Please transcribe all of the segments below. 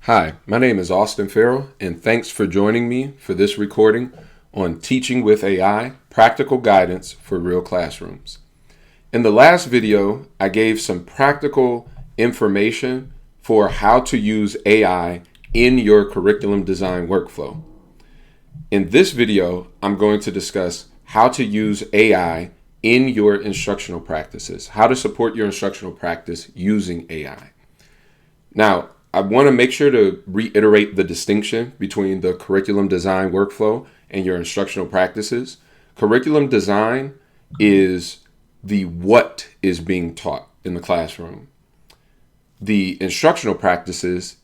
Hi, my name is Austin Farrell, and thanks for joining me for this recording on Teaching with AI, Practical Guidance for Real Classrooms. In the last video, I gave some practical information for how to use AI in your curriculum design workflow. In this video, I'm going to discuss how to use AI in your instructional practices, how to support your instructional practice using AI. Now, I want to make sure to reiterate the distinction between the curriculum design workflow and your instructional practices. Curriculum design is the what is being taught in the classroom. The instructional practices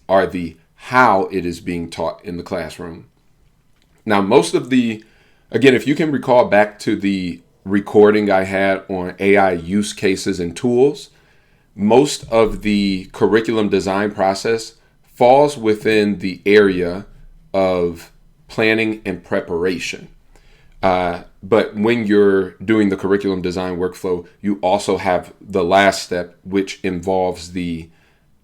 are the how it is being taught in the classroom. Now, again, if you can recall back to the recording I had on AI use cases and tools, most of the curriculum design process falls within the area of planning and preparation. But when you're doing the curriculum design workflow, you also have the last step, which involves the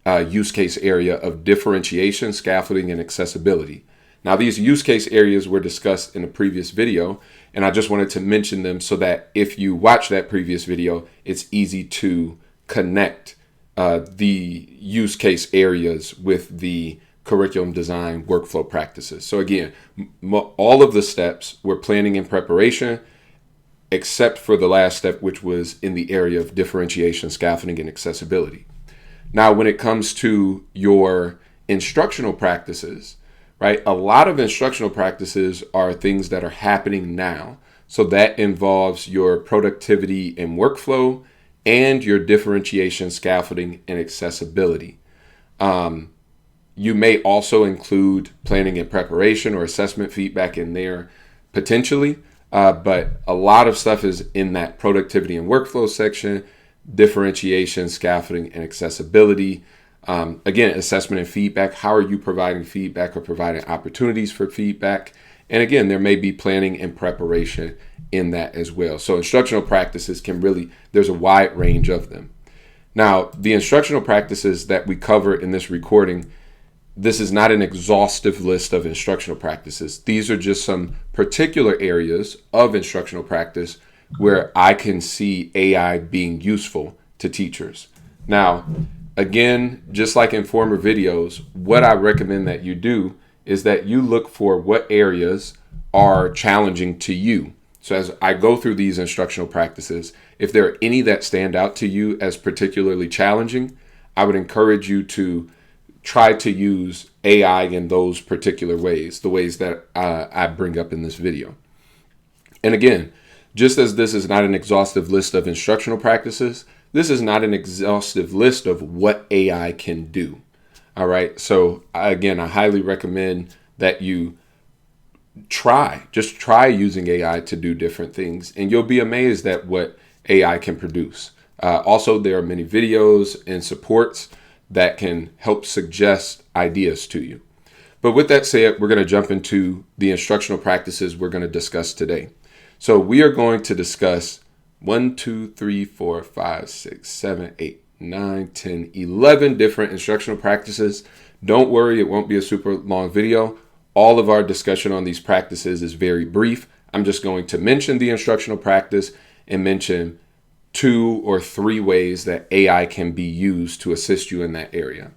use case area of differentiation, scaffolding, and accessibility. Now, these use case areas were discussed in a previous video, and I just wanted to mention them so that if you watch that previous video, it's easy to connect the use case areas with the curriculum design workflow practices. So again, all of the steps were planning and preparation, except for the last step, which was in the area of differentiation, scaffolding, and accessibility. Now, when it comes to your instructional practices, right, a lot of instructional practices are things that are happening now. So that involves your productivity and workflow and your differentiation, scaffolding, and accessibility. You may also include planning and preparation or assessment feedback in there potentially, but a lot of stuff is in that productivity and workflow section, differentiation, scaffolding, and accessibility. Again, assessment and feedback. How are you providing feedback or providing opportunities for feedback? And again, there may be planning and preparation in that as well. So instructional practices there's a wide range of them. Now, the instructional practices that we cover in this recording, this is not an exhaustive list of instructional practices. These are just some particular areas of instructional practice where I can see AI being useful to teachers. Now, again, just like in former videos, what I recommend that you do is that you look for what areas are challenging to you. So as I go through these instructional practices, if there are any that stand out to you as particularly challenging, I would encourage you to try to use AI in those particular ways, the ways that I bring up in this video. And again, just as this is not an exhaustive list of instructional practices, this is not an exhaustive list of what AI can do. All right. So again, I highly recommend that you try using AI to do different things, and you'll be amazed at what AI can produce. Also, there are many videos and supports that can help suggest ideas to you. But with that said, we're going to jump into the instructional practices we're going to discuss today. So we are going to discuss 1, 2, 3, 4, 5, 6, 7, 8, 9, 10, 11 different instructional practices. Don't worry, it won't be a super long video. All of our discussion on these practices is very brief. I'm just going to mention the instructional practice and mention 2 or 3 ways that AI can be used to assist you in that area.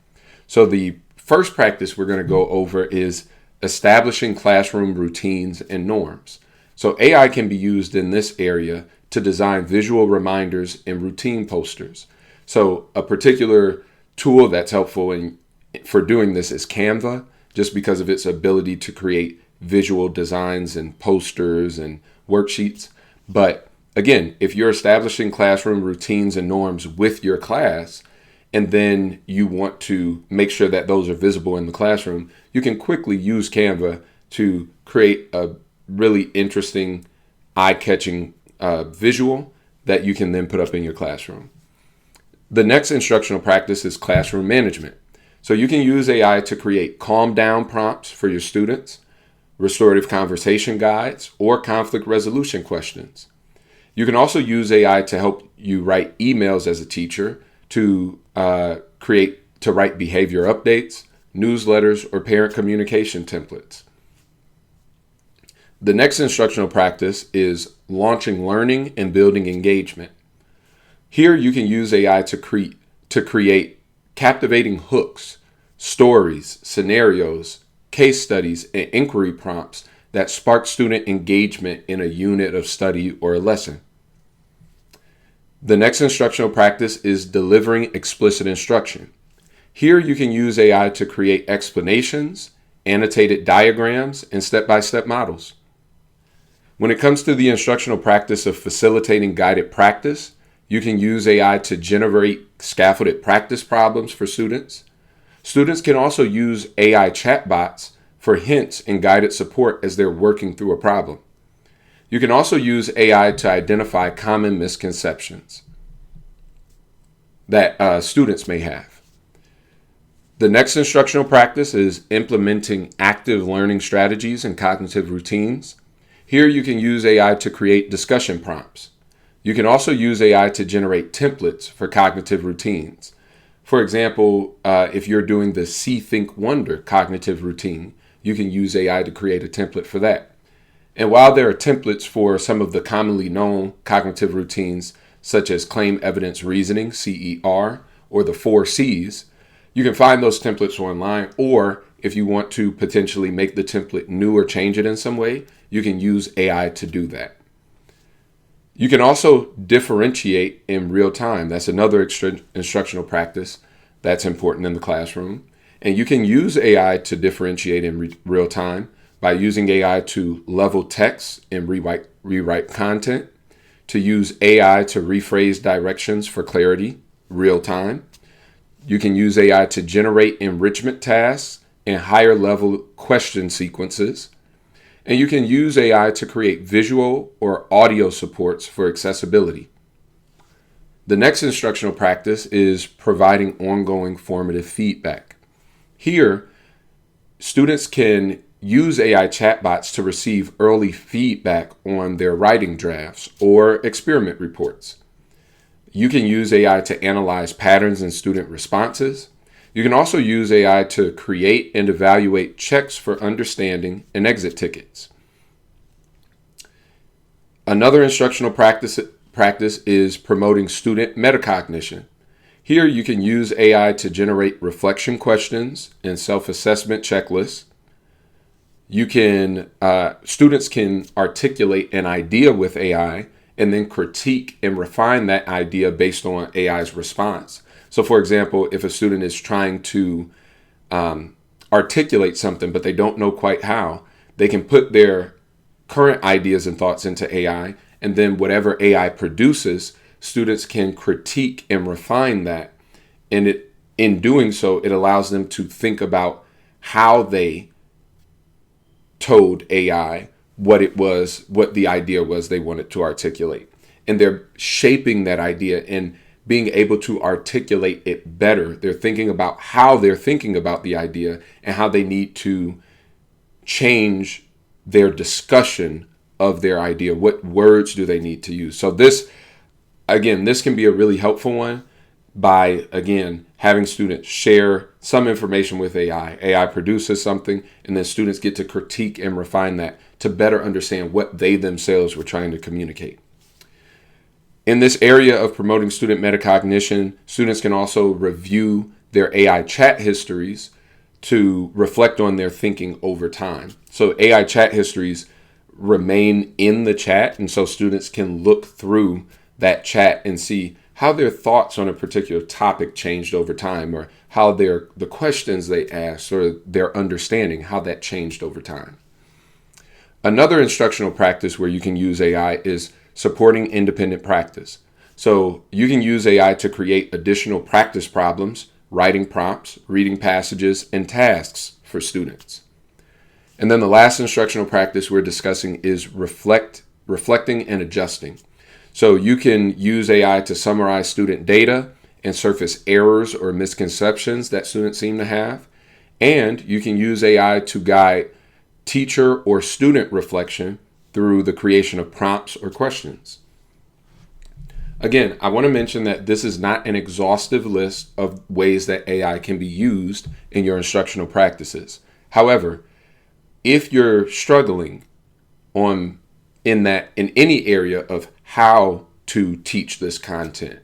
So the first practice we're going to go over is establishing classroom routines and norms. So AI can be used in this area to design visual reminders and routine posters. So a particular tool that's helpful for doing this is Canva, just because of its ability to create visual designs and posters and worksheets. But again, if you're establishing classroom routines and norms with your class, and then you want to make sure that those are visible in the classroom, you can quickly use Canva to create a really interesting, eye-catching visual that you can then put up in your classroom. The next instructional practice is classroom management. So you can use AI to create calm down prompts for your students, restorative conversation guides, or conflict resolution questions. You can also use AI to help you write emails as a teacher to write behavior updates, newsletters, or parent communication templates. The next instructional practice is launching learning and building engagement. Here you can use AI to create captivating hooks, stories, scenarios, case studies, and inquiry prompts that spark student engagement in a unit of study or a lesson. The next instructional practice is delivering explicit instruction. Here you can use AI to create explanations, annotated diagrams, and step-by-step models. When it comes to the instructional practice of facilitating guided practice, you can use AI to generate scaffolded practice problems for students. Students can also use AI chatbots for hints and guided support as they're working through a problem. You can also use AI to identify common misconceptions that students may have. The next instructional practice is implementing active learning strategies and cognitive routines. Here you can use AI to create discussion prompts. You can also use AI to generate templates for cognitive routines. For example, if you're doing the See, Think, Wonder cognitive routine, you can use AI to create a template for that. And while there are templates for some of the commonly known cognitive routines, such as claim, evidence, reasoning, CER, or the 4 C's, you can find those templates online, or if you want to potentially make the template new or change it in some way, you can use AI to do that. You can also differentiate in real time. That's another instructional practice that's important in the classroom. And you can use AI to differentiate in real time by using AI to level text and rewrite content, to use AI to rephrase directions for clarity, real time. You can use AI to generate enrichment tasks and higher level question sequences. And you can use AI to create visual or audio supports for accessibility. The next instructional practice is providing ongoing formative feedback. Here, students can use AI chatbots to receive early feedback on their writing drafts or experiment reports. You can use AI to analyze patterns in student responses. You can also use AI to create and evaluate checks for understanding and exit tickets. Another instructional practice is promoting student metacognition. Here you can use AI to generate reflection questions and self-assessment checklists. Students can articulate an idea with AI and then critique and refine that idea based on AI's response. So for example, if a student is trying to articulate something, but they don't know quite how, they can put their current ideas and thoughts into AI, and then whatever AI produces, students can critique and refine that. And in doing so, it allows them to think about how they told AI what the idea was they wanted to articulate. And they're shaping that idea and being able to articulate it better. They're thinking about how they're thinking about the idea and how they need to change their discussion of their idea. What words do they need to use? So this can be a really helpful one by, again, having students share some information with AI. AI produces something, and then students get to critique and refine that to better understand what they themselves were trying to communicate. In this area of promoting student metacognition, students can also review their AI chat histories to reflect on their thinking over time. So AI chat histories remain in the chat, and so students can look through that chat and see how their thoughts on a particular topic changed over time, or how the questions they asked or their understanding, how that changed over time. Another instructional practice where you can use AI is supporting independent practice. So you can use AI to create additional practice problems, writing prompts, reading passages, and tasks for students. And then the last instructional practice we're discussing is reflecting and adjusting. So you can use AI to summarize student data and surface errors or misconceptions that students seem to have. And you can use AI to guide teacher or student reflection through the creation of prompts or questions. Again, I want to mention that this is not an exhaustive list of ways that AI can be used in your instructional practices. However, if you're struggling in any area of how to teach this content,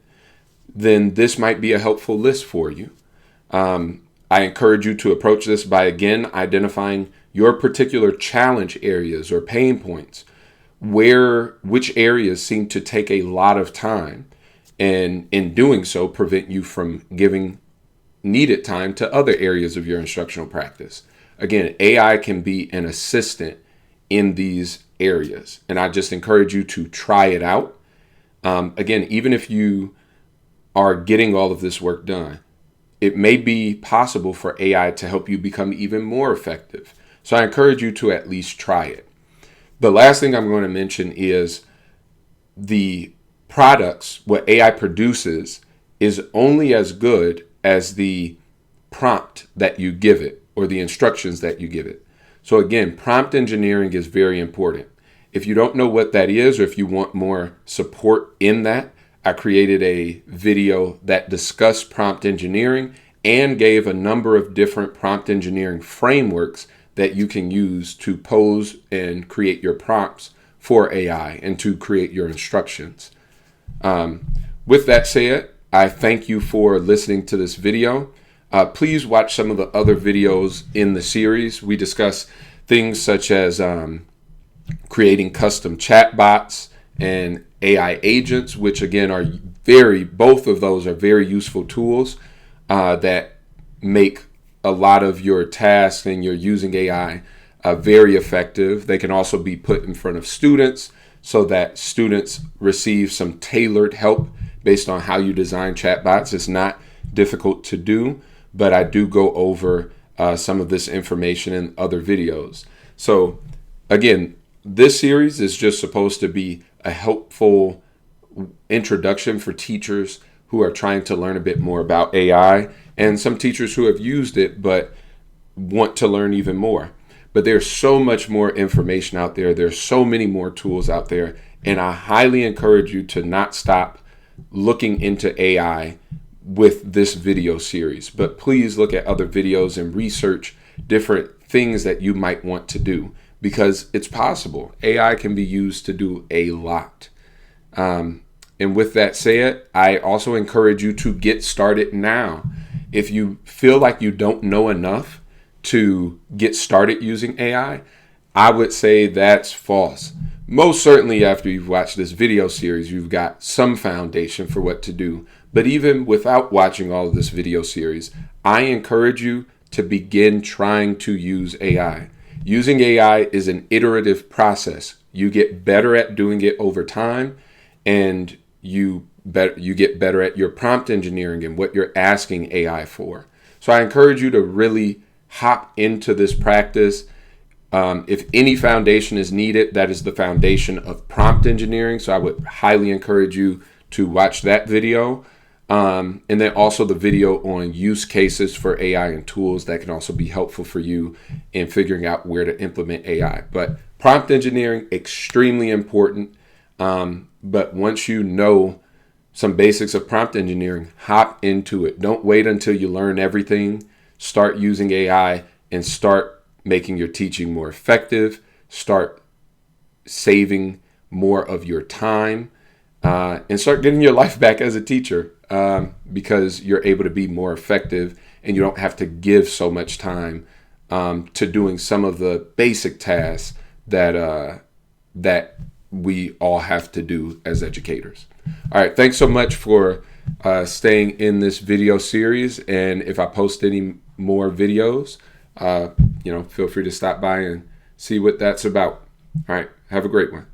then this might be a helpful list for you. I encourage you to approach this by, again, identifying your particular challenge areas or pain points, which areas seem to take a lot of time, and in doing so, prevent you from giving needed time to other areas of your instructional practice. Again, AI can be an assistant in these areas, and I just encourage you to try it out. Again, even if you are getting all of this work done, it may be possible for AI to help you become even more effective. So I encourage you to at least try it. The last thing I'm going to mention is the products, what AI produces, is only as good as the prompt that you give it or the instructions that you give it. So again, prompt engineering is very important. If you don't know what that is, or if you want more support in that, I created a video that discussed prompt engineering and gave a number of different prompt engineering frameworks that you can use to pose and create your prompts for AI and to create your instructions. With that said, I thank you for listening to this video. Please watch some of the other videos in the series. We discuss things such as creating custom chatbots and AI agents, which again are both of those are very useful tools that make a lot of your tasks and your using AI very effective. They can also be put in front of students so that students receive some tailored help based on how you design chatbots. It's not difficult to do, but I do go over some of this information in other videos. So again, this series is just supposed to be a helpful introduction for teachers who are trying to learn a bit more about AI, and some teachers who have used it but want to learn even more. But there's so much more information out there. There's so many more tools out there, and I highly encourage you to not stop looking into AI with this video series. But please look at other videos and research different things that you might want to do, because it's possible. AI can be used to do a lot. And with that said, I also encourage you to get started now. If you feel like you don't know enough to get started using AI, I would say that's false. Most certainly after you've watched this video series, you've got some foundation for what to do. But even without watching all of this video series, I encourage you to begin trying to use AI. Using AI is an iterative process. You get better at doing it over time, and you get better at your prompt engineering and what you're asking AI for. So I encourage you to really hop into this practice. If any foundation is needed, that is the foundation of prompt engineering. So I would highly encourage you to watch that video. And then also the video on use cases for AI and tools that can also be helpful for you in figuring out where to implement AI. But prompt engineering, extremely important. But once you know some basics of prompt engineering, hop into it. Don't wait until you learn everything. Start using AI and start making your teaching more effective. Start saving more of your time, and start getting your life back as a teacher, because you're able to be more effective and you don't have to give so much time to doing some of the basic tasks that we all have to do as educators. All right, thanks so much for staying in this video series. And if I post any more videos, feel free to stop by and see what that's about. All right, have a great one.